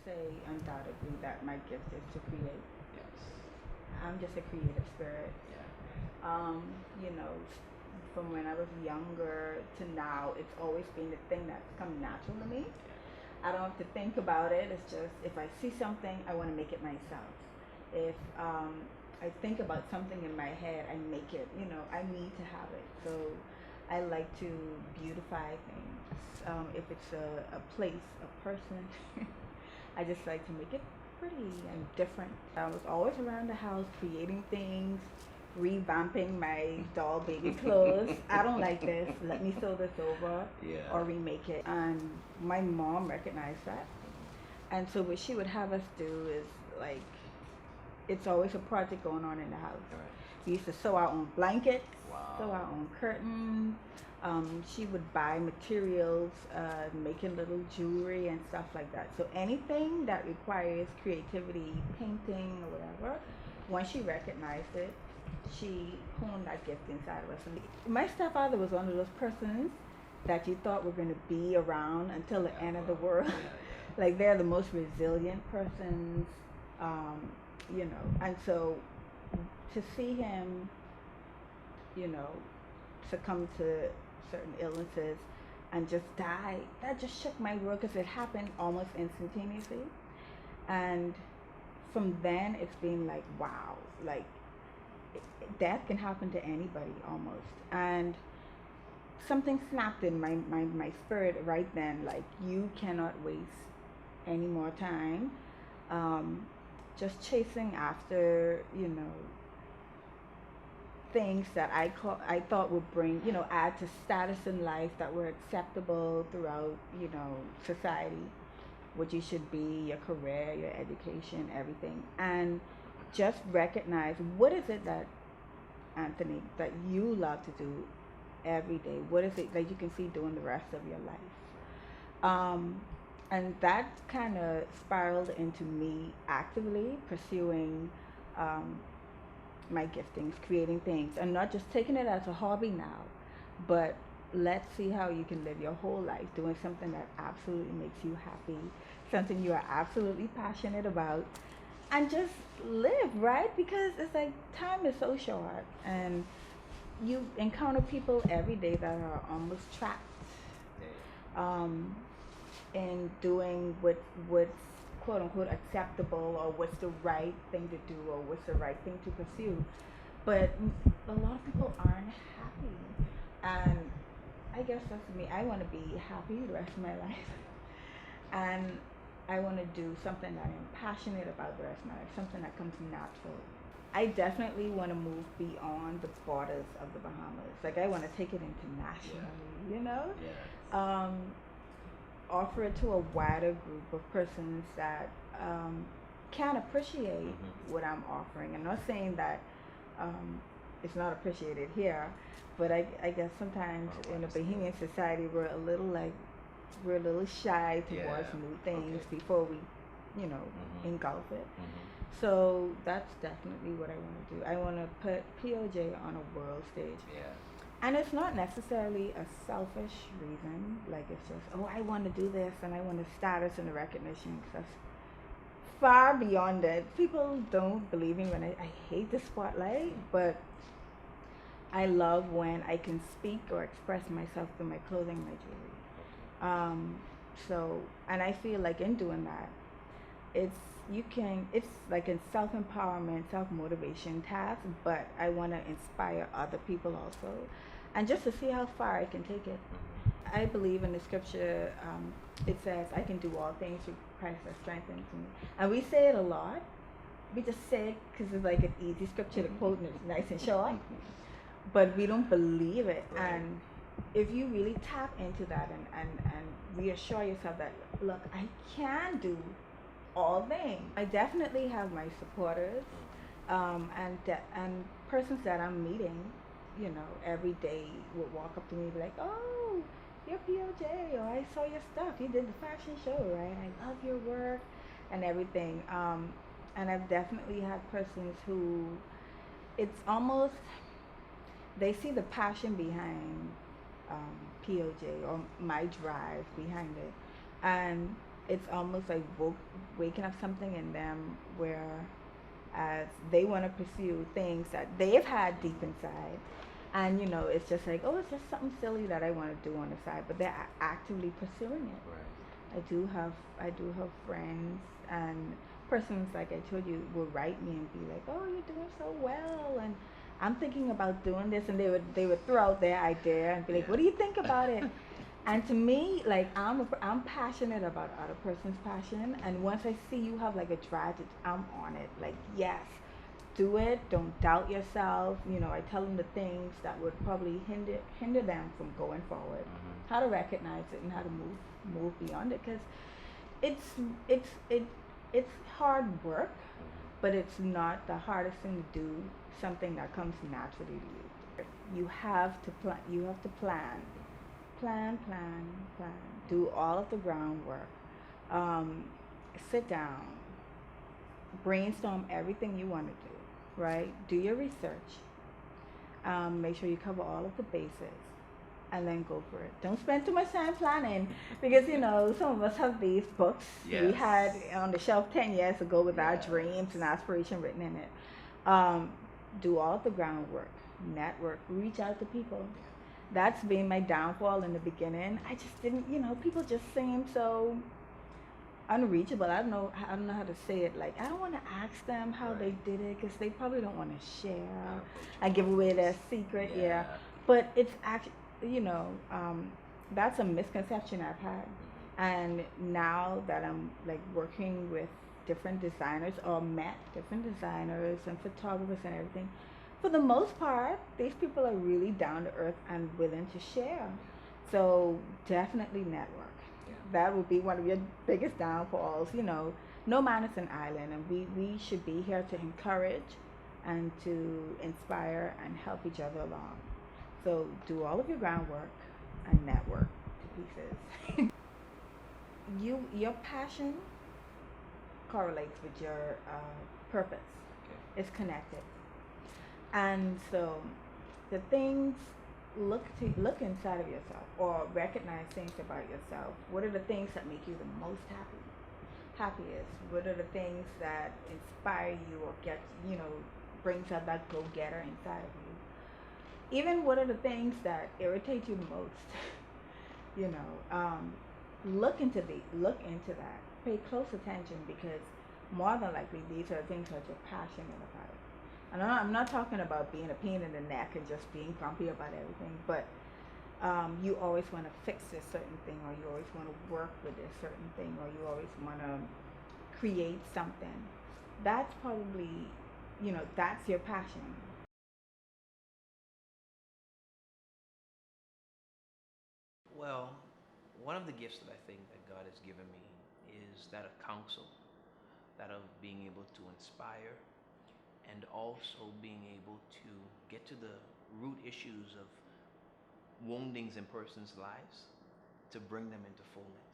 say undoubtedly that my gift is to create. Yes. I'm just a creative spirit. Yeah. You know, from when I was younger to now, it's always been the thing that's come natural to me. I don't have to think about it. It's just if I see something, I want to make it myself. If I think about something in my head, I make it. You know, I need to have it. So I like to beautify things. If it's a place, a person, I just like to make it pretty and different. I was always around the house creating things, revamping my doll baby clothes. I don't like this. Let me sew this over Yeah. or remake it. And my mom recognized that. And so what she would have us do is like, it's always a project going on in the house. All right. We used to sew our own blankets, Wow. sew our own curtains. She would buy materials, making little jewelry and stuff like that. So anything that requires creativity, painting or whatever, once she recognized it, she honed that gift inside of us. And my stepfather was one of those persons that you thought were going to be around until the end of the world. Yeah. Like they're the most resilient persons, you know. And so to see him, you know, succumb to certain illnesses and just die, that just shook my world because it happened almost instantaneously. And from then it's been like, wow, like death can happen to anybody almost. And something snapped in my spirit right then, like you cannot waste any more time just chasing after, you know, things that I thought would bring, you know, add to status in life that were acceptable throughout, you know, society, what you should be, your career, your education, everything. And just recognize what is it that, Anthony, that you love to do every day? What is it that you can see doing the rest of your life? And that kind of spiraled into me actively pursuing my giftings, creating things, and not just taking it as a hobby now, but let's see how you can live your whole life doing something that absolutely makes you happy, something you are absolutely passionate about, and just live, right? Because it's like time is so short, and you encounter people every day that are almost trapped um, in doing what's quote unquote acceptable or what's the right thing to do or what's the right thing to pursue. But a lot of people aren't happy. And I guess that's me. I want to be happy the rest of my life. And I want to do something that I'm passionate about the rest of my life, something that comes natural. I definitely want to move beyond the borders of the Bahamas. Like I want to take it internationally, you know? Yes. Offer it to a wider group of persons that can appreciate what I'm offering. I'm not saying that it's not appreciated here, but I guess sometimes in a Bahamian society we're a little shy towards new things before we, you know, engulf it. So that's definitely what I want to do. I want to put POJ on a world stage. Yeah. And it's not necessarily a selfish reason. Like it's just, oh, I want to do this and I want the status and the recognition. Cause that's far beyond it. People don't believe me when I hate the spotlight, but I love when I can speak or express myself through my clothing, my jewelry. So, and I feel like in doing that, it's like a self-empowerment, self-motivation task, but I want to inspire other people also, and just to see how far I can take it. I believe in the scripture, it says I can do all things through Christ that strengthens me, and we say it a lot. We just say it because it's like an easy scripture to quote and it's nice and short, but we don't believe it. And if you really tap into that and reassure yourself that, look, I can do all things. I definitely have my supporters and persons that I'm meeting, you know, every day would walk up to me and be like, oh, you're POJ, or I saw your stuff. You did the fashion show, right? I love your work and everything. And I've definitely had persons who it's almost, they see the passion behind POJ or my drive behind it. And it's almost like waking up something in them where as they want to pursue things that they've had deep inside. And it's just like, oh, it's just something silly that I want to do on the side, but they're actively pursuing it. Right. I do have friends and persons, like I told you, will write me and be like, oh, you're doing so well, and I'm thinking about doing this, and they would throw out their idea and be like, what do you think about it? And to me, like, I'm passionate about other person's passion, and once I see you have like a drive, I'm on it. Like, yes, do it. Don't doubt yourself. I tell them the things that would probably hinder them from going forward. How to recognize it and how to move beyond it, because it's it's it it's hard work, but it's not the hardest thing to do. Something that comes naturally to you. You have to plan. You have to plan. Do all of the groundwork. Um, Sit down, brainstorm everything you want to do. Right? Do your research. Make sure you cover all of the bases, and then go for it. Don't spend too much time planning, because some of us have these books we had on the shelf 10 years ago with our dreams and aspiration written in it. Um, do all of the groundwork, network, reach out to people. That's been my downfall in the beginning. I just didn't, people just seem so unreachable. I don't know how to say it. Like, I don't want to ask them how they did it, because they probably don't want to share and give away their secret. Yeah. But it's actually, that's a misconception I've had. And now that I'm like working with different designers, or met different designers and photographers and everything, for the most part, these people are really down to earth and willing to share. So definitely network. That would be one of your biggest downfalls. No man is an island, and we should be here to encourage and to inspire and help each other along. So do all of your groundwork and network to pieces. Your passion correlates with your purpose. It's connected. And so the things, look inside of yourself, or recognize things about yourself. What are the things that make you the most happiest? What are the things that inspire you, or brings out that go-getter inside of you? Even what are the things that irritate you the most? you know um, look into that. Pay close attention, because more than likely these are things that you're passionate about. And I'm not talking about being a pain in the neck and just being grumpy about everything, but you always want to fix this certain thing, or you always want to work with this certain thing, or you always want to create something. That's probably, that's your passion. Well, one of the gifts that I think that God has given me is that of counsel, that of being able to inspire, and also being able to get to the root issues of woundings in persons' lives, to bring them into fullness,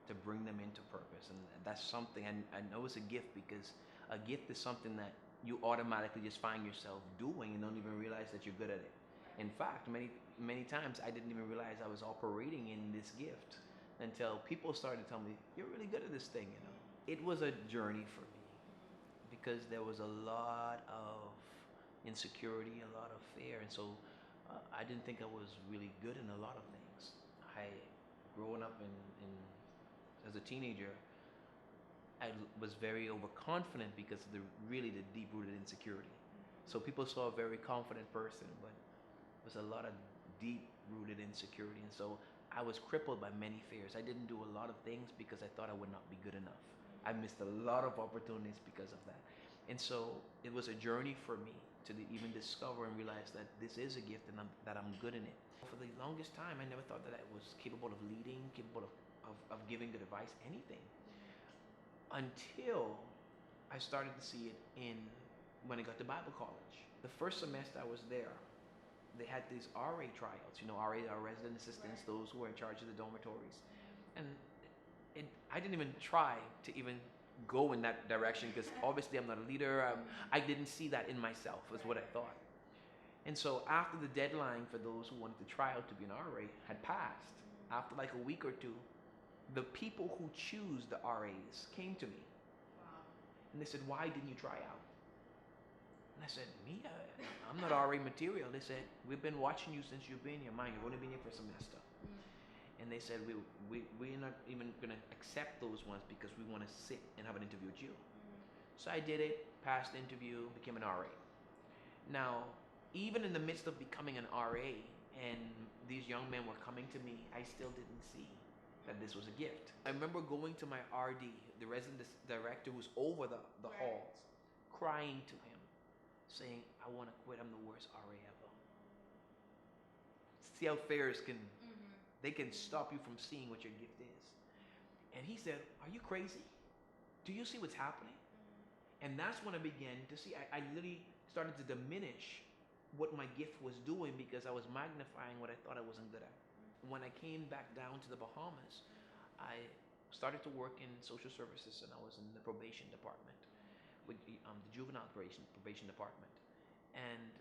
to bring them into purpose. And that's something I know it's a gift, because a gift is something that you automatically just find yourself doing and don't even realize that you're good at it. In fact, many times I didn't even realize I was operating in this gift until people started to tell me, "You're really good at this thing." It was a journey for me, because there was a lot of insecurity, a lot of fear, and so I didn't think I was really good in a lot of things. I, growing up in as a teenager, I was very overconfident because of the deep-rooted insecurity. So people saw a very confident person, but it was a lot of deep-rooted insecurity, and so I was crippled by many fears. I didn't do a lot of things because I thought I would not be good enough. I missed a lot of opportunities because of that, and so it was a journey for me to even discover and realize that this is a gift, and that I'm good in it. For the longest time, I never thought that I was capable of leading, capable of giving good advice, anything, until I started to see it when I got to Bible college. The first semester I was there, they had these RA tryouts. RA are resident assistants, those who are in charge of the dormitories. And I didn't even try to even go in that direction, because obviously I'm not a leader. I didn't see that in myself, is what I thought. And so after the deadline for those who wanted to try out to be an RA had passed, after like a week or two, The people who choose the RAs came to me and they said, "Why didn't you try out?" And I said, "Me? I'm not RA material." They said, "We've been watching you since you've been here. Mind, you've only been here for a semester." And they said, we're not even going to accept those ones because we want to sit and have an interview with you. So I did it, passed the interview, became an RA. Now, even in the midst of becoming an RA and these young men were coming to me, I still didn't see that this was a gift. I remember going to my RD, the resident director who's over the halls, crying to him, saying, "I want to quit. I'm the worst RA ever." See how fairs can, they can stop you from seeing what your gift is. And he said, "Are you crazy? Do you see what's happening?" And that's when I began to see, I literally started to diminish what my gift was doing because I was magnifying what I thought I wasn't good at. When I came back down to the Bahamas, I started to work in social services and I was in the probation department, with the juvenile probation department. And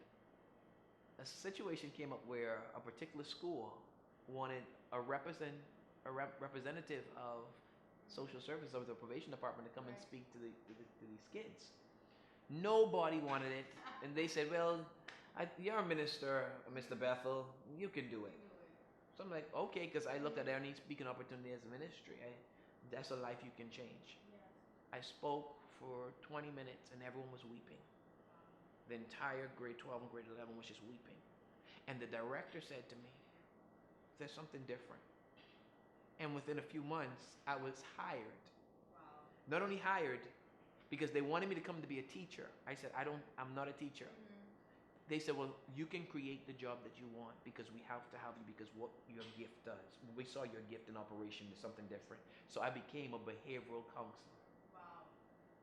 a situation came up where a particular school wanted a representative of social services of the probation department to come and speak to these kids. Nobody wanted it, and they said, "Well, you're a minister, Mr. Bethel, you can do it." So I'm like, okay, because I looked at any speaking opportunity as a ministry. That's a life you can change. I spoke for 20 minutes and everyone was weeping. The entire grade 12 and grade 11 was just weeping. And the director said to me, "There's something different." And within a few months, I was hired. Not only hired, because they wanted me to come to be a teacher. I said, I'm not a teacher. They said, "Well, you can create the job that you want because we have to have you because what your gift does. We saw your gift in operation is something different." So I became a behavioral counselor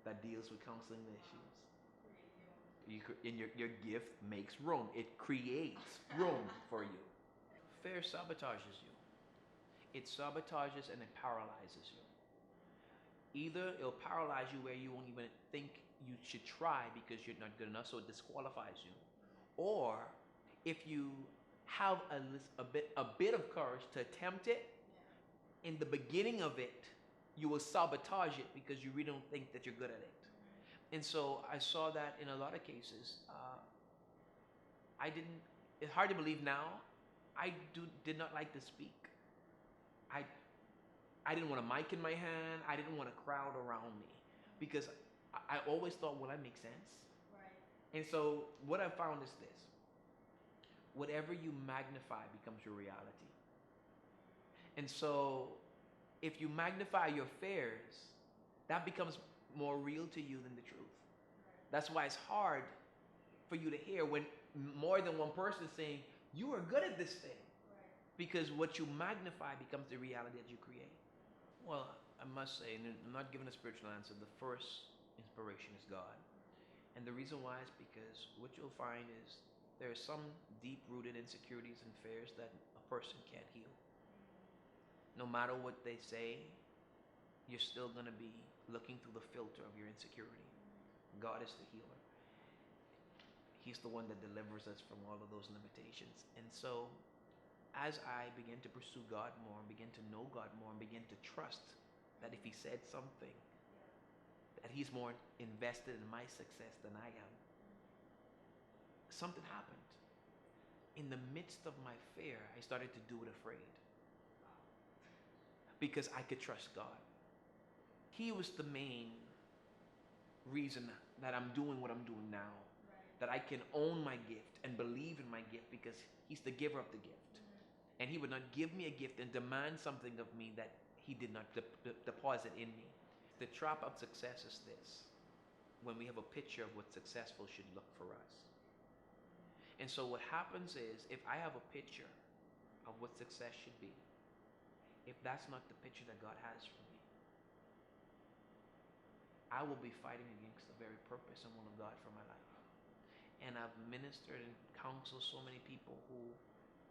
that deals with counseling issues. Your gift makes room. It creates room for you. Fear sabotages you. It sabotages and it paralyzes you. Either it'll paralyze you where you won't even think you should try because you're not good enough, so it disqualifies you. Or if you have a bit of courage to attempt it, in the beginning of it, you will sabotage it because you really don't think that you're good at it. And so I saw that in a lot of cases. It's hard to believe now, did not like to speak. I didn't want a mic in my hand. I didn't want a crowd around me because I always thought, will I make sense? And so what I found is this: whatever you magnify becomes your reality. And so if you magnify your fears, that becomes more real to you than the truth. That's why it's hard for you to hear when more than one person is saying, "You are good at this thing." Because what you magnify becomes the reality that you create. Well, I must say, and I'm not giving a spiritual answer, the first inspiration is God. And the reason why is because what you'll find is there are some deep-rooted insecurities and fears that a person can't heal. No matter what they say, you're still going to be looking through the filter of your insecurity. God is the healer. He's the one that delivers us from all of those limitations. And so as I begin to pursue God more and begin to know God more and begin to trust that if he said something, that he's more invested in my success than I am, something happened. In the midst of my fear, I started to do it afraid because I could trust God. He was the main reason that I'm doing what I'm doing now, that I can own my gift and believe in my gift because he's the giver of the gift. And he would not give me a gift and demand something of me that he did not deposit in me. The trap of success is this: when we have a picture of what successful should look for us. And so what happens is, if I have a picture of what success should be, if that's not the picture that God has for me, I will be fighting against the very purpose and will of God for my life. And I've ministered and counseled so many people who,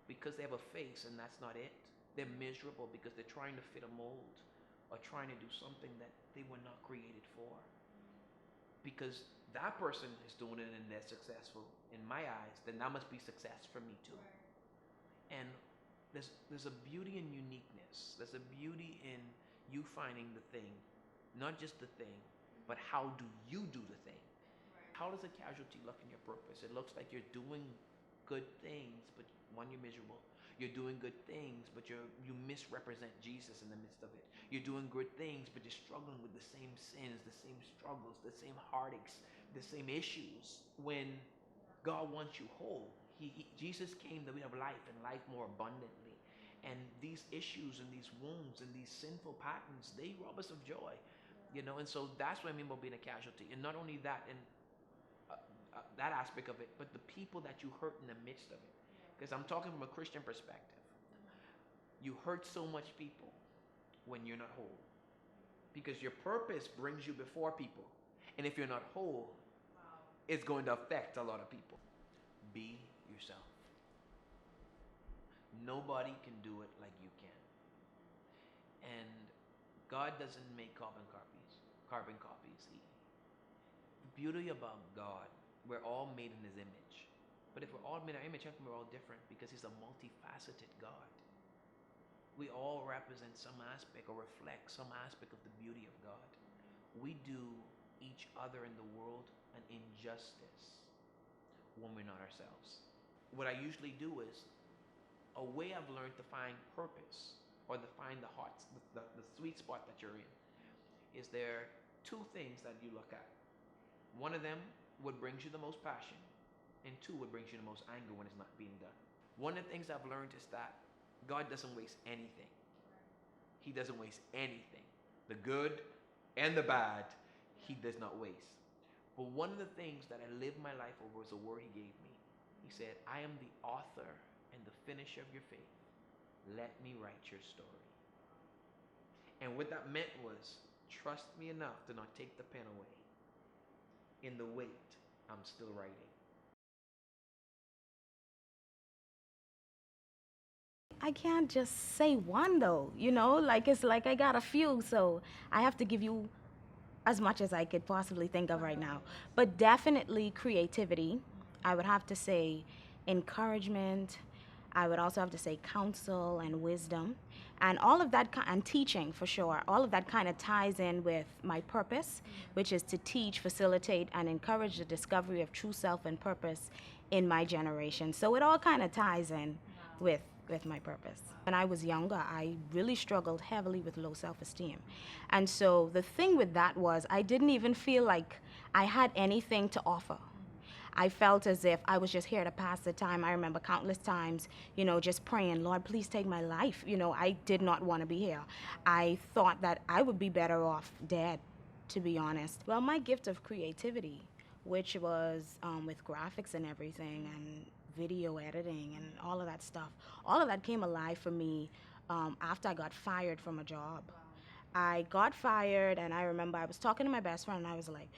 because they have a face and that's not it, they're miserable because they're trying to fit a mold or trying to do something that they were not created for. Because that person is doing it and they're successful in my eyes, then that must be success for me too. And there's a beauty in uniqueness. There's a beauty in you finding the thing, not just the thing, but how do you do the thing? How does a casualty look in your purpose? It looks like you're doing good things, but one, you're miserable. You're doing good things, but you misrepresent Jesus in the midst of it. You're doing good things, but you're struggling with the same sins, the same struggles, the same heartaches, the same issues. When God wants you whole, Jesus came that we have life and life more abundantly. And these issues and these wounds and these sinful patterns, they rob us of joy, And so that's what I mean by being a casualty. And not only that, and that aspect of it, but the people that you hurt in the midst of it. Because I'm talking from a Christian perspective. You hurt so much people when you're not whole. Because your purpose brings you before people. And if you're not whole, it's going to affect a lot of people. Be yourself. Nobody can do it like you can. And God doesn't make carbon copies. The beauty about God, we're all made in His image. But if we're all made in our image, we're all different because He's a multifaceted God. We all represent some aspect or reflect some aspect of the beauty of God. We do each other in the world an injustice when we're not ourselves. What I usually do is, a way I've learned to find purpose or to find the sweet spot that you're in, is there two things that you look at. One of them, what brings you the most passion, and two, what brings you the most anger when it's not being done. One of the things I've learned is that God doesn't waste anything. He doesn't waste anything. The good and the bad, He does not waste. But one of the things that I live my life over is a word He gave me. He said, I am the author and the finisher of your faith. Let me write your story. And what that meant was, trust me enough to not take the pen away. In the wait, I'm still writing. I can't just say one though, like it's like I got a few, so I have to give you as much as I could possibly think of right now. But definitely creativity. I would have to say encouragement. I would also have to say counsel and wisdom. And all of that, and teaching for sure, all of that kind of ties in with my purpose, which is to teach, facilitate, and encourage the discovery of true self and purpose in my generation. So it all kind of ties in with my purpose. When I was younger, I really struggled heavily with low self-esteem. And so the thing with that was I didn't even feel like I had anything to offer. I felt as if I was just here to pass the time. I remember countless times, just praying, Lord, please take my life. I did not want to be here. I thought that I would be better off dead, to be honest. Well, my gift of creativity, which was with graphics and everything and video editing and all of that stuff, all of that came alive for me after I got fired from a job. I got fired, and I remember I was talking to my best friend, and I was like,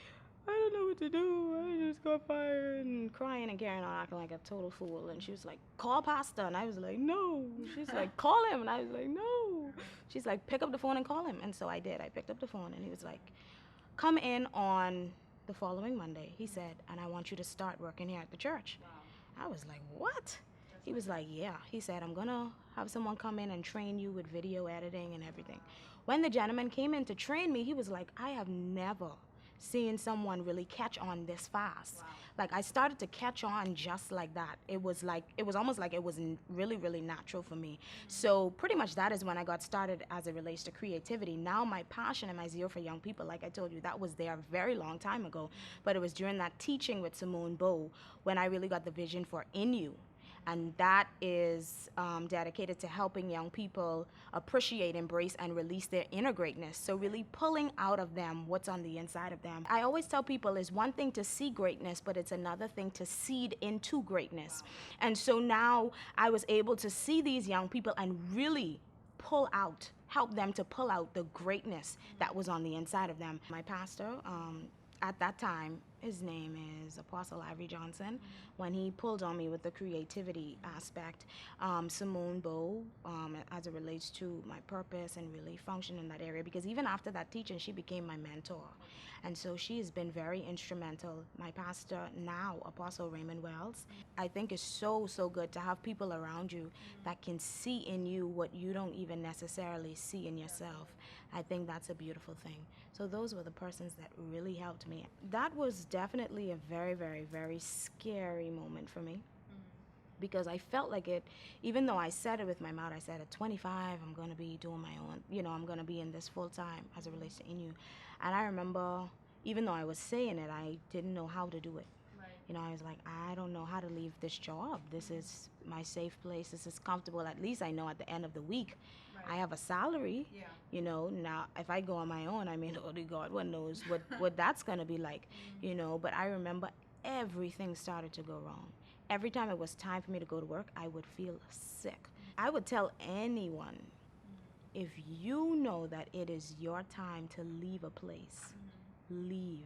I don't know what to do. I just got fired, and crying and carrying on, acting like a total fool. And she was like, call Pastor. And I was like, no. She's like, call him. And I was like, no. She's like, pick up the phone and call him. And so I did. I picked up the phone, and he was like, come in on the following Monday, he said, and I want you to start working here at the church. I was like, what? He was like, yeah. He said, I'm going to have someone come in and train you with video editing and everything. When the gentleman came in to train me, he was like, I have never seen someone really catch on this fast. Wow. Like, I started to catch on just like that. It was almost like it was really, really natural for me. So pretty much that is when I got started as it relates to creativity. Now my passion and my zeal for young people, like I told you, that was there a very long time ago. But it was during that teaching with Simone Bowe when I really got the vision for In You. And that is dedicated to helping young people appreciate, embrace, and release their inner greatness. So really pulling out of them what's on the inside of them. I always tell people it's one thing to see greatness, but it's another thing to seed into greatness. And so now I was able to see these young people and really help them to pull out the greatness that was on the inside of them. My pastor, at that time, his name is Apostle Ivory Johnson, when he pulled on me with the creativity aspect. Simone Bowe, as it relates to my purpose and really function in that area, because even after that teaching, she became my mentor. And so she has been very instrumental. My pastor now, Apostle Raymond Wells, I think it's so, so good to have people around you that can see in you what you don't even necessarily see in yourself. I think that's a beautiful thing. So those were the persons that really helped me. That was definitely a very, very, very scary moment for me, because I felt like it, even though I said it with my mouth, I said at 25, I'm going to be doing my own, I'm going to be in this full time as it relates to Inu. And I remember, even though I was saying it, I didn't know how to do it. I was like, I don't know how to leave this job. This is my safe place. This is comfortable. At least I know at the end of the week, I have a salary. Now if I go on my own, I mean, only God, one knows what that's going to be like, But I remember everything started to go wrong. Every time it was time for me to go to work, I would feel sick. I would tell anyone, if you know that it is your time to leave a place, leave.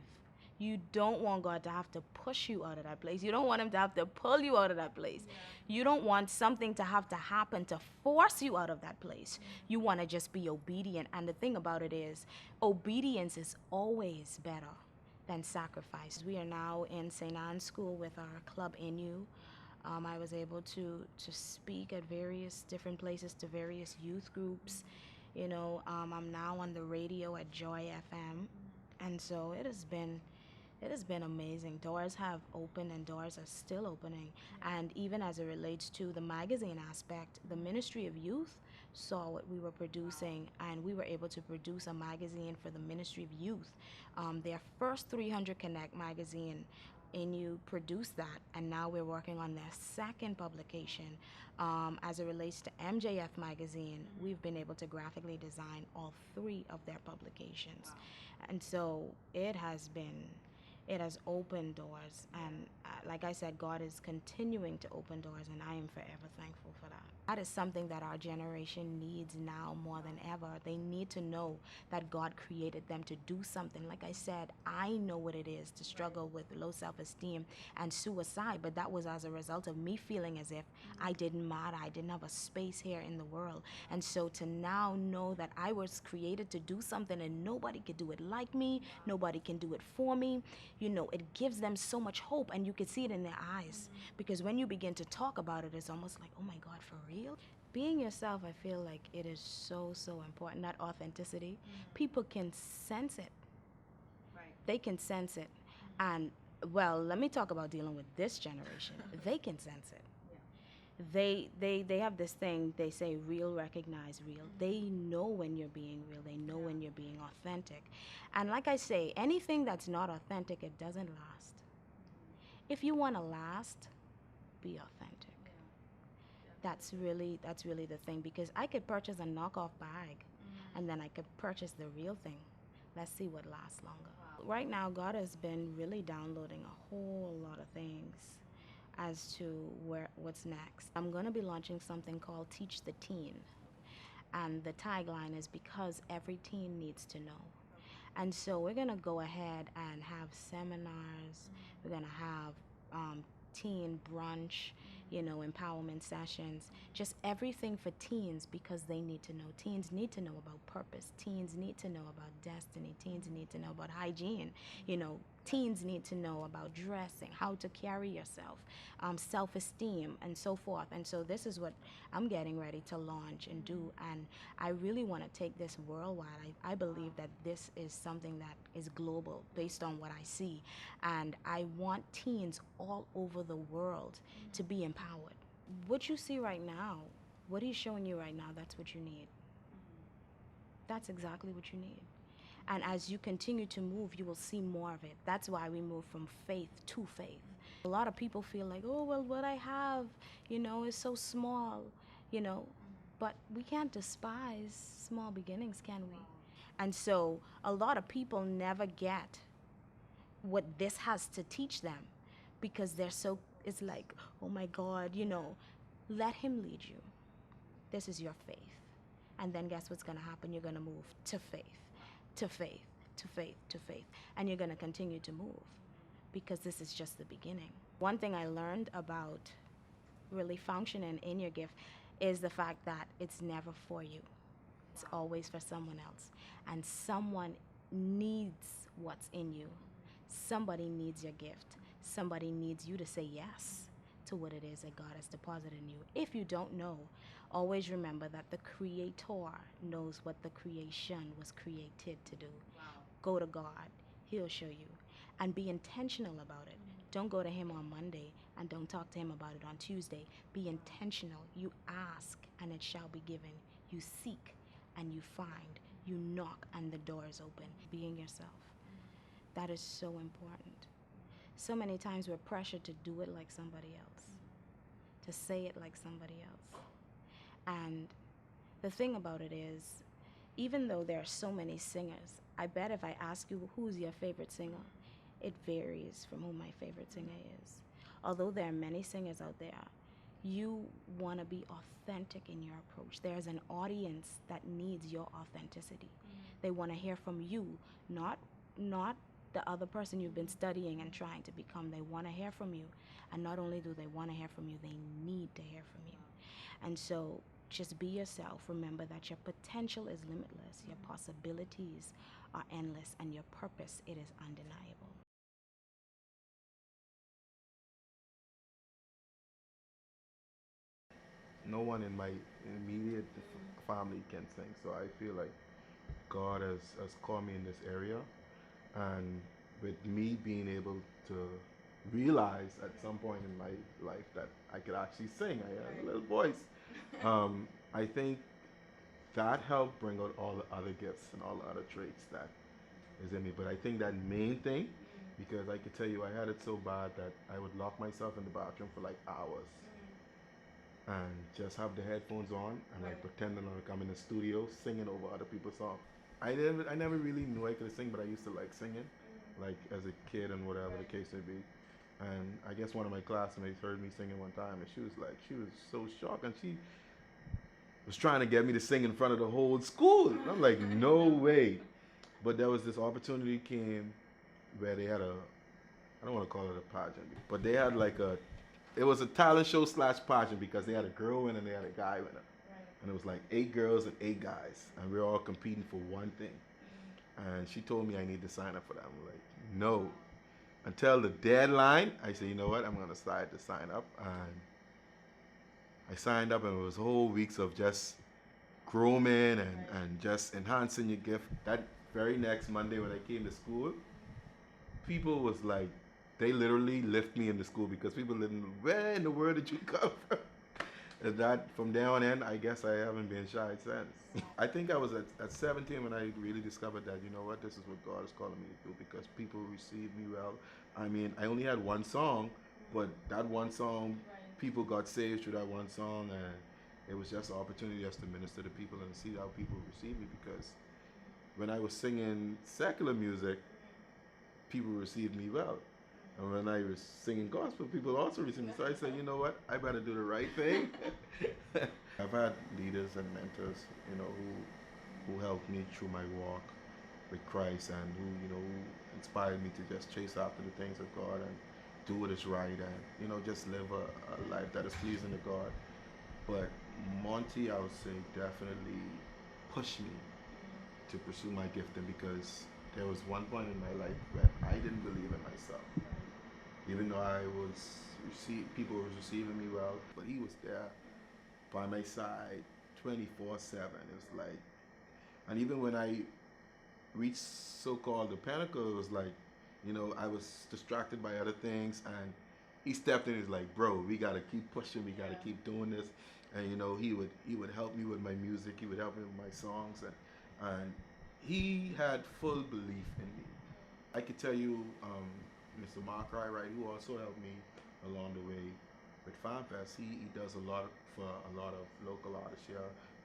You don't want God to have to push you out of that place. You don't want him to have to pull you out of that place. You don't want something to have to happen to force you out of that place. You want to just be obedient. And the thing about it is, obedience is always better than sacrifice. We are now in St. Anne's School with our club Inu. I was able to speak at various different places to various youth groups. I'm now on the radio at Joy FM. And so it has been amazing. Doors have opened and doors are still opening. And even as it relates to the magazine aspect, the Ministry of Youth saw what we were producing, and we were able to produce a magazine for the Ministry of Youth. Their first 300 Connect magazine, and you produced that, and now we're working on their second publication. As it relates to MJF magazine, we've been able to graphically design all 3 of their publications. And so it has opened doors, and like I said, God is continuing to open doors, and I am forever thankful for that. That is something that our generation needs now more than ever. They need to know that God created them to do something. Like I said, I know what it is to struggle with low self-esteem and suicide, but that was as a result of me feeling as if I didn't matter. I didn't have a space here in the world. And so to now know that I was created to do something and nobody could do it like me, nobody can do it for me, it gives them so much hope, and you can see it in their eyes. Because when you begin to talk about it, it's almost like, oh my God, for real? Being yourself, I feel like it is so, so important. That authenticity. People can sense it. They can sense it. And, well, let me talk about dealing with this generation. They can sense it. They have this thing, they say real recognize real. They know when you're being real. They know when you're being authentic. And like I say, anything that's not authentic, it doesn't last. If you want to last, be authentic. That's really the thing, because I could purchase a knockoff bag and then I could purchase the real thing. Let's see what lasts longer. Right now, God has been really downloading a whole lot of things as to what's next. I'm going to be launching something called Teach the Teen. And the tagline is because every teen needs to know. And so we're going to go ahead and have seminars. We're going to have teen brunch, empowerment sessions, just everything for teens, because they need to know. Teens need to know about purpose. Teens need to know about destiny. Teens need to know about hygiene. Teens need to know about dressing, how to carry yourself, self-esteem, and so forth. And so this is what I'm getting ready to launch and do. And I really want to take this worldwide. I believe that this is something that is global based on what I see. And I want teens all over the world to be empowered. What you see right now, what he's showing you right now, that's what you need. That's exactly what you need. And as you continue to move, you will see more of it. That's why we move from faith to faith. A lot of people feel like, oh, well, what I have, is so small, But we can't despise small beginnings, can we? And so a lot of people never get what this has to teach them, because it's like, oh my God, let him lead you. This is your faith. And then guess what's going to happen? You're going to move to faith, to faith, to faith, to faith. And you're going to continue to move. because this is just the beginning. One thing I learned about really functioning in your gift is the fact that it's never for you. It's always for someone else. And someone needs what's in you. Somebody needs your gift. Somebody needs you to say yes to what it is that God has deposited in you. If you don't know, always remember that the Creator knows what the creation was created to do. Wow. Go to God. He'll show you. And be intentional about it. Don't go to Him on Monday and don't talk to Him about it on Tuesday. Be intentional. You ask and it shall be given. You seek and you find. You knock and the door is open. Being yourself. That is so important. So many times we're pressured to do it like somebody else, to say it like somebody else. And the thing about it is, even though there are so many singers, I bet if I ask you who's your favorite singer, it varies from who my favorite singer is. Although there are many singers out there, you want to be authentic in your approach. There's an audience that needs your authenticity. They want to hear from you, not the other person you've been studying and trying to become. They want to hear from you. And not only do they want to hear from you, they need to hear from you. And so just be yourself. Remember that your potential is limitless. Your possibilities are endless. And your purpose, it is undeniable. No one in my immediate family can sing, so I feel like God has called me in this area, and with me being able to realize at some point in my life that I could actually sing, I had a little voice. I think that helped bring out all the other gifts and all the other traits that is in me. But I think that main thing, because I could tell you I had it so bad that I would lock myself in the bathroom for like hours and just have the headphones on and like pretending like I'm in the studio singing over other people's songs. I never really knew I could sing, but I used to like singing, like as a kid and whatever the case may be. And I guess one of my classmates heard me singing one time, and she was so shocked, and she was trying to get me to sing in front of the whole school. And I'm like, no way. But there was this opportunity came where they had I don't want to call it a pageant, but they had like it was a talent show slash pageant because they had a girl winner and they had a guy winner. And it was like 8 girls and 8 guys, and we were all competing for one thing. And she told me I need to sign up for that. I'm like, no. Until the deadline, I said, you know what? I'm gonna decide to sign up, and I signed up, and it was whole weeks of just grooming and just enhancing your gift. That very next Monday when I came to school, people was like, they literally lift me in the school because people didn't, where in the world did you come from? And that from there on in, I guess I haven't been shy since. I think I was at 17 when I really discovered that, you know what, this is what God is calling me to do, because people received me well. I mean, I only had one song, but that one song, people got saved through that one song, and it was just an opportunity just to minister to people and see how people receive me, because when I was singing secular music, people received me well. And when I was singing gospel, people also received me. So I said, you know what? I better do the right thing. I've had leaders and mentors, you know, who helped me through my walk with Christ, and who inspired me to just chase after the things of God and do what is right, and, just live a life that is pleasing to God. But Monty, I would say, definitely pushed me to pursue my gifting, because there was one point in my life when I didn't believe in myself. Even though people were receiving me well, but he was there by my side 24/7. It was like, and even when I reached so-called the pinnacle, it was like, I was distracted by other things, and he stepped in and was like, bro, we gotta keep pushing, we gotta keep doing this. And he would help me with my music, he would help me with my songs, and he had full belief in me. I could tell you, Mr. Mark Ryright, who also helped me along the way with FanFest, he does a lot for a lot of local artists here,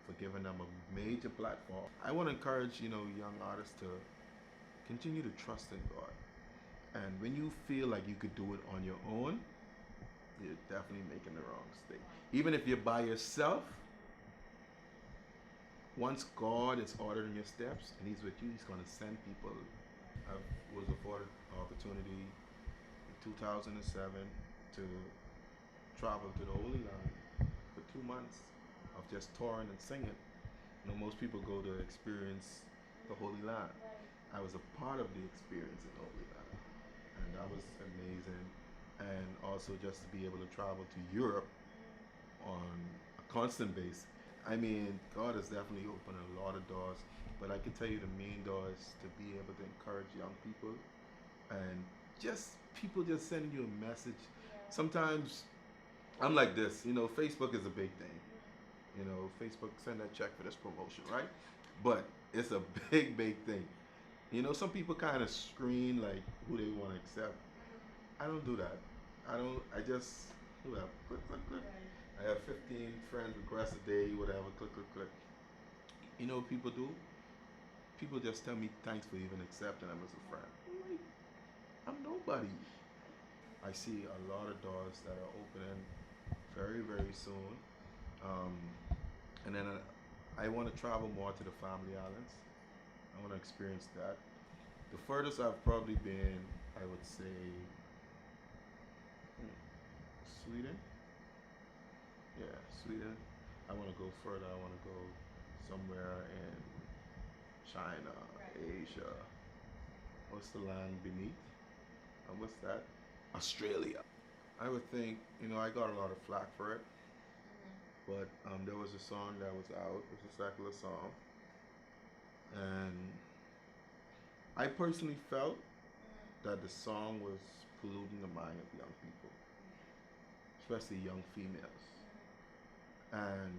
for giving them a major platform. I want to encourage, young artists to continue to trust in God. And when you feel like you could do it on your own, you're definitely making the wrong mistake. Even if you're by yourself, once God is ordering your steps and He's with you, He's going to send people. I was afforded opportunity 2007 to travel to the Holy Land for 2 months of just touring and singing. You know, most people go to experience the Holy Land. I was a part of the experience in the Holy Land, and that was amazing. And also just to be able to travel to Europe on a constant basis. I mean, God has definitely opened a lot of doors, but I can tell you the main door is to be able to encourage young people and just people just sending you a message. Sometimes I'm like this, you know, Facebook is a big thing. You know, Facebook send that check for this promotion, right? But it's a big, big thing. You know, some people kind of screen like who they want to accept. I don't do that. I just do that. Click, click, click. I have 15 friend requests a day, whatever. Click, click, click. You know what people do? People just tell me thanks for even accepting them as a friend. I'm nobody. I see a lot of doors that are opening very, very soon. Um, and then I want to travel more to the family islands. I want to experience that. The furthest I've probably been, I would say, Sweden. Yeah, Sweden. I want to go further. I want to go somewhere in China, Asia. What's the land beneath? What's that? Australia. I would think, you know, I got a lot of flack for it, but there was a song that was out. It was a secular song, and I personally felt that the song was polluting the mind of young people, especially young females. And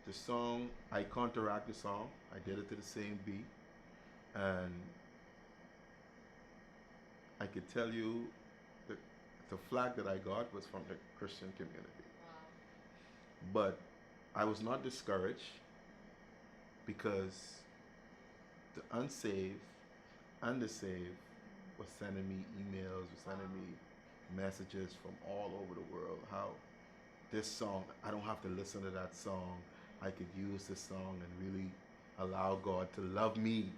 the song, I counteract the song. I did it to the same beat, and I could tell you that the flag that I got was from the Christian community. But I was not discouraged because the unsaved and the saved was sending me emails, was sending me messages from all over the world. How this song, I don't have to listen to that song. I could use this song and really allow God to love me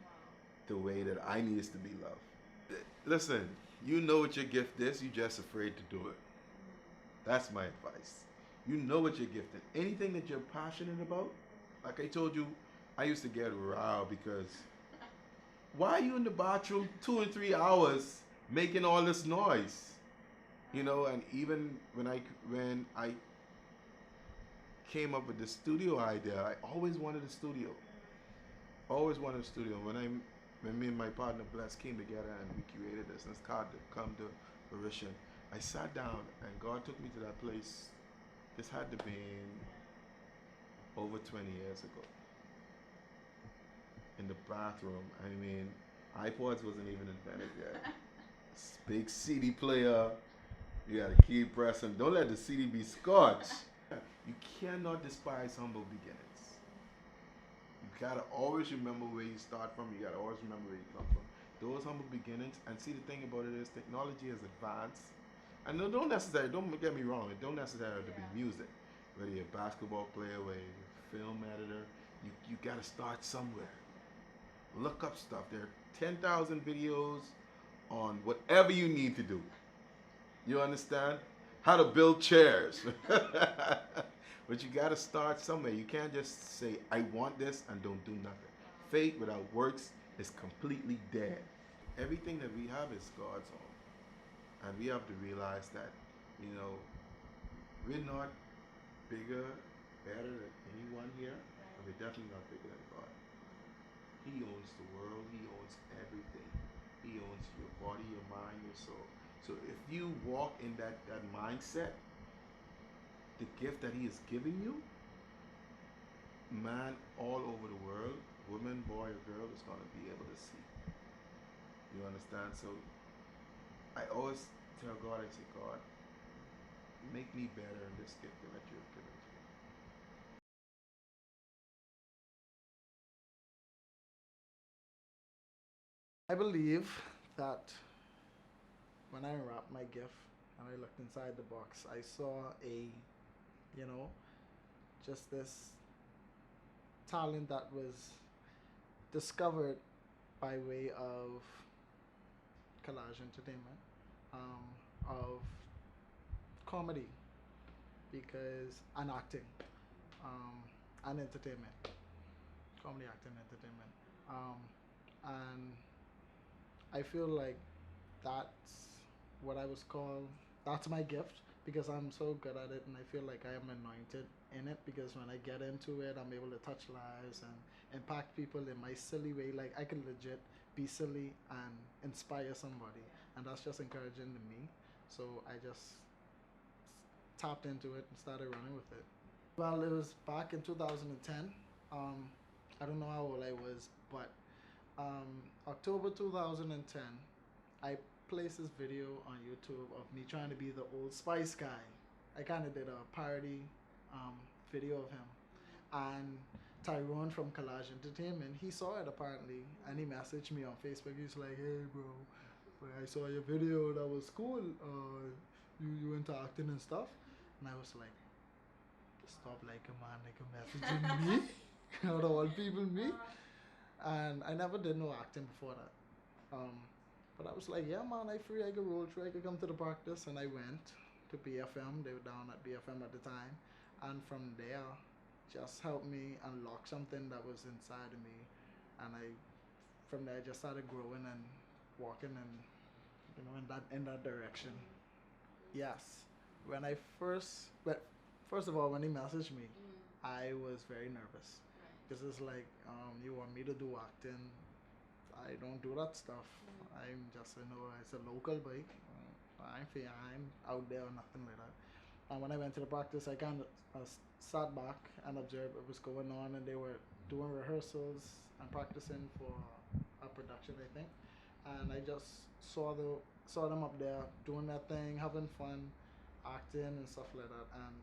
the way that I needs to be loved. Listen, you know what your gift is, you just afraid to do it. That's my advice. You know what you're gifted. Anything that you're passionate about, like I told you, I used to get riled because why are you in the bathroom 2 and 3 hours making all this noise? You know, and even when I came up with the studio idea, I always wanted a studio. Always wanted a studio. When me and my partner Bless came together and we created this and it's called to come to fruition, I sat down and God took me to that place. This had to be over 20 years ago. In the bathroom. I mean, iPods wasn't even invented yet. Big CD player. You gotta keep pressing. Don't let the CD be scorched. You cannot despise humble beginnings. You gotta always remember where you start from. You gotta always remember where you come from. Those humble beginnings. And see, the thing about it is, technology has advanced. And don't get me wrong. It don't necessarily have to be music. Whether you're a basketball player, whether you're a film editor, you gotta start somewhere. Look up stuff. There are 10,000 videos on whatever you need to do. You understand? How to build chairs. But you got to start somewhere. You can't just say, I want this and don't do nothing. Faith without works is completely dead. Everything that we have is God's own. And we have to realize that, you know, we're not bigger, better than anyone here. And we're definitely not bigger than God. He owns the world. He owns everything. He owns your body, your mind, your soul. So if you walk in that mindset, the gift that he is giving you, man all over the world, woman, boy, or girl, is going to be able to see. You understand? So I always tell God, I say, God, make me better in this gift that you have given to me. I believe that when I wrapped my gift and I looked inside the box, I saw you know, just this talent that was discovered by way of collage entertainment. of comedy because and acting and entertainment, comedy, acting, entertainment, and I feel like that's what I was called. That's my gift because I'm so good at it, and I feel like I am anointed in it because when I get into it, I'm able to touch lives and impact people in my silly way. Like I can legit be silly and inspire somebody, and that's just encouraging to me. So I just tapped into it and started running with it. Well, it was back in 2010. I don't know how old I was, but October 2010, I placed this video on YouTube of me trying to be the Old Spice guy. I kind of did a parody um, video of him. And Tyrone from Collage Entertainment, he saw it apparently, and he messaged me on Facebook. He's like, "Hey, bro, I saw your video. That was cool. You into acting and stuff." And I was like, "Stop like a man, like a messaging me, out of all people, me." And I never did no acting before that. But I was like, yeah, man, I free. I could roll through. I could come to the practice, and I went to BFM. They were down at BFM at the time, and from there, just helped me unlock something that was inside of me, and from there, just started growing and walking, and in that direction. Yes, when I first, but first of all, when he messaged me, I was very nervous because it's like, you want me to do acting. I don't do that stuff. I'm just, it's a local bike. I'm out there or nothing like that. And when I went to the practice, I kind of sat back and observed what was going on, and they were doing rehearsals and practicing for a production, I think. And I just saw them up there doing their thing, having fun, acting and stuff like that. And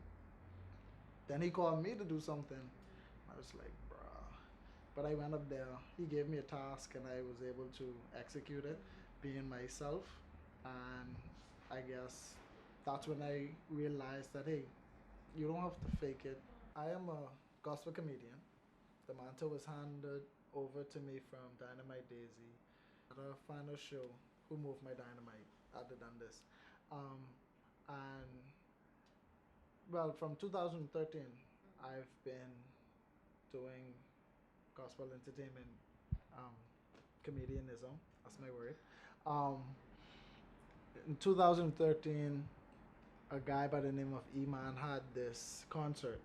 then he called me to do something. I was like, bruh. But I went up there. He gave me a task, and I was able to execute it, being myself. And I guess that's when I realized that, hey, you don't have to fake it. I am a gospel comedian. The mantle was handed over to me from Dynamite Daisy at a final show. Who moved my dynamite? Other than this, and well, from 2013, I've been doing gospel entertainment, um, comedianism. That's my word. Um, in 2013, a guy by the name of E-Man had this concert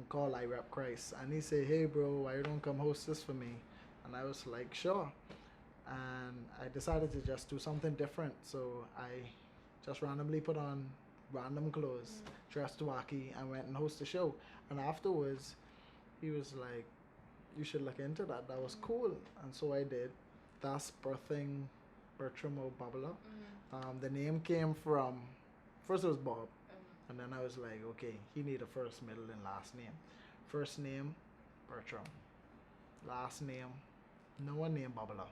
called I Rep Christ. And he said, "Hey, bro, why you don't come host this for me?" And I was like, "Sure." And I decided to just do something different. So I just randomly put on random clothes, dressed wacky, and went and hosted the show. And afterwards, he was like, "You should look into that. That was cool." And so I did. That's birthing Bertram O'Bubbler. The name came from, first it was Bob, and then I was like, okay, he need a first, middle, and last name. First name, Bertram. Last name, no one named Bubbler.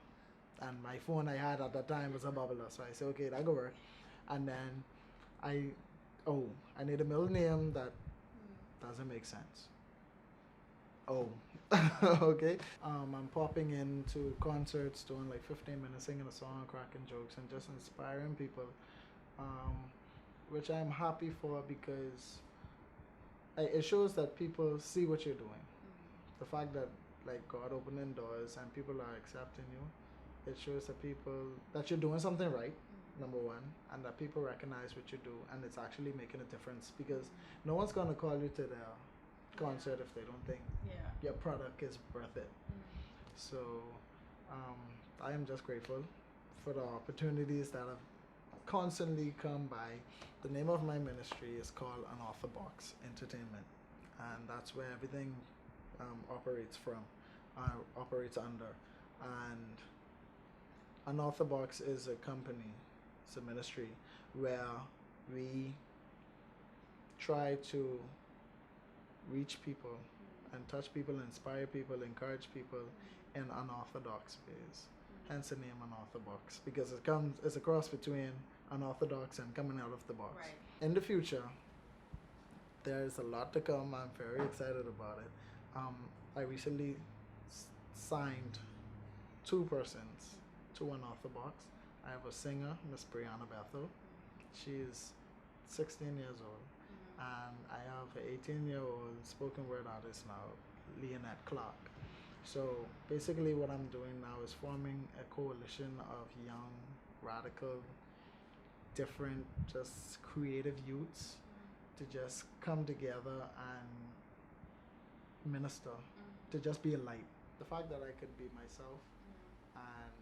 And my phone I had at that time was a Bubbler, so I said, okay, that could work. And then I need a middle name that doesn't make sense. Oh, okay. I'm popping into concerts, doing like 15 minutes, singing a song, cracking jokes, and just inspiring people, which I'm happy for because it shows that people see what you're doing. The fact that like God opening doors and people are accepting you, it shows that people that you're doing something right, number one, and that people recognize what you do, and it's actually making a difference because no one's gonna call you to their concert if they don't think your product is worth it. So I am just grateful for the opportunities that have constantly come by. The name of my ministry is called Unorthodox Entertainment, and that's where everything operates from, operates under. And Unorthodox is a company, it's a ministry where we try to reach people and touch people, inspire people, encourage people in unorthodox ways. Hence the name Unorthodox, because it's a cross between unorthodox and coming out of the box. Right. In the future, there's a lot to come. I'm very excited about it. I recently signed 2 persons to Unorthodox, I have a singer, Miss Brianna Bethel. She's 16 years old. And I have an 18-year-old spoken word artist now, Leonette Clark. So basically what I'm doing now is forming a coalition of young, radical, different, just creative youths to just come together and minister, to just be a light. The fact that I could be myself and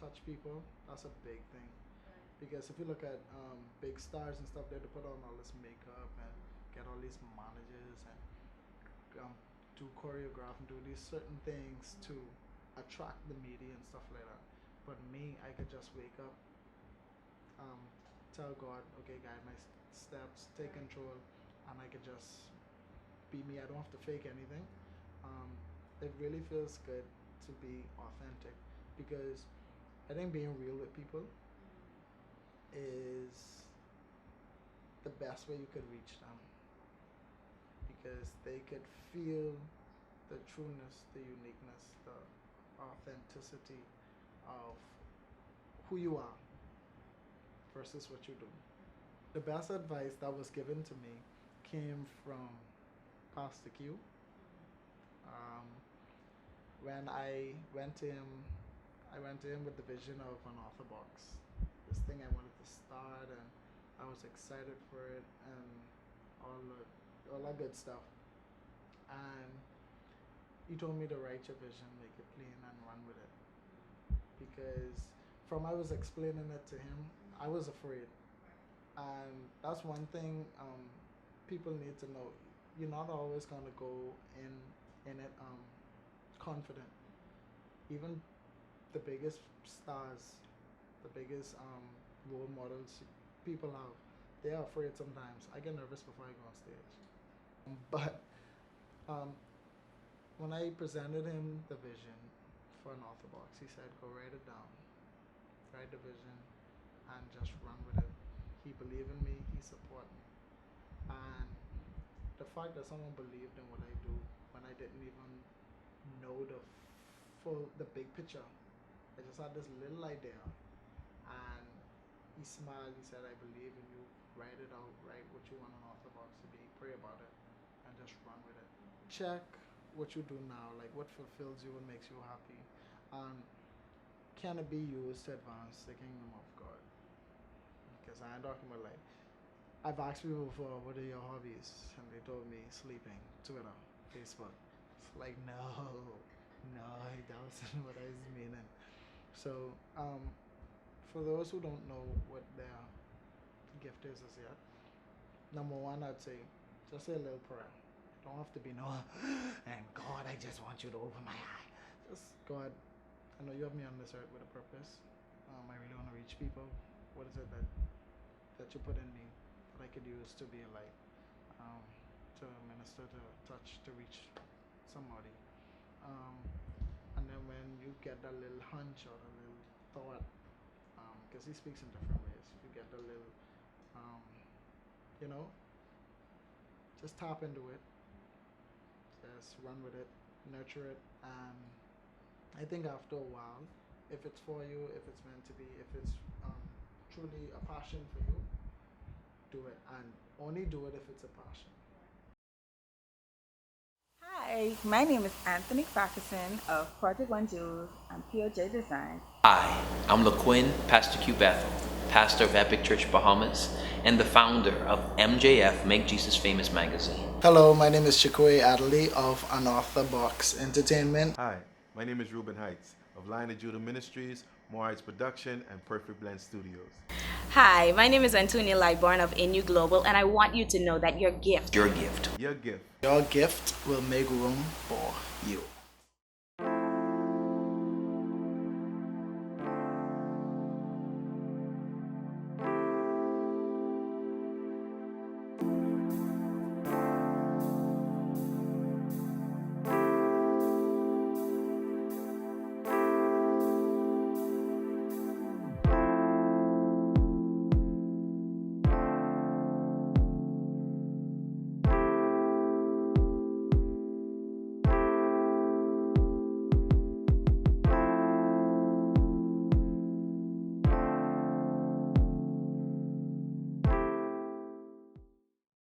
touch people, that's a big thing. Because if you look at big stars and stuff, they have to put on all this makeup and get all these managers and do choreograph and do these certain things to attract the media and stuff like that. But me, I could just wake up, tell God, okay, guide my steps, take control, and I could just be me. I don't have to fake anything. It really feels good to be authentic, because I think being real with people is the best way you could reach them, because they could feel the trueness, the uniqueness, the authenticity of who you are versus what you do. The best advice that was given to me came from Pastor Q. When I went to him with the vision of an author box, this thing I wanted to start, and I was excited for it, and all that good stuff. And he told me to write your vision, make it plain, and run with it. Because from I was explaining it to him, I was afraid, and that's one thing people need to know. You're not always gonna go in it confident. Even the biggest stars, the biggest role models people have, they are afraid sometimes. I get nervous before I go on stage. But when I presented him the vision for an author box, he said, go write it down, write the vision, and just run with it. He believed in me, he supported me. And the fact that someone believed in what I do when I didn't even know the big picture. I just had this little idea, and he smiled. He said, I believe in you. Write it out. Write what you want an author box to be. Pray about it, and just run with it. Check what you do now, like what fulfills you, what makes you happy, and can it be used to advance the kingdom of God? Because I ain't talking about, like, I've asked people before, what are your hobbies? And they told me sleeping, Twitter, Facebook. It's like, no, that wasn't what I was meaning. So, for those who don't know what their gift is as yet, number one, I'd say, just say a little prayer. Don't have to be no, and God, I just want you to open my eye. Just, God, I know you have me on this earth with a purpose. I really want to reach people. What is it that you put in me that I could use to be a light, to minister, to touch, to reach somebody? And then when you get that little hunch or a little thought, because he speaks in different ways, you get the little, just tap into it, just run with it, nurture it, and I think after a while, if it's for you, if it's meant to be, if it's truly a passion for you, do it, and only do it if it's a passion. Hi, my name is Anthony Farquharson of Project One Jewels and POJ Design. Hi, I'm LaQuinn, Pastor Q Bethel, pastor of Epic Church Bahamas, and the founder of MJF Make Jesus Famous magazine. Hello, my name is Chikwe Adderley of Another Box Entertainment. Hi, my name is Ruben Heights of Lion of Judah Ministries, More Heights Production, and Perfect Blend Studios. Hi, my name is Antonia Ligborn of INU Global, and I want you to know that your gift Your gift. Your gift Your gift will make room for you.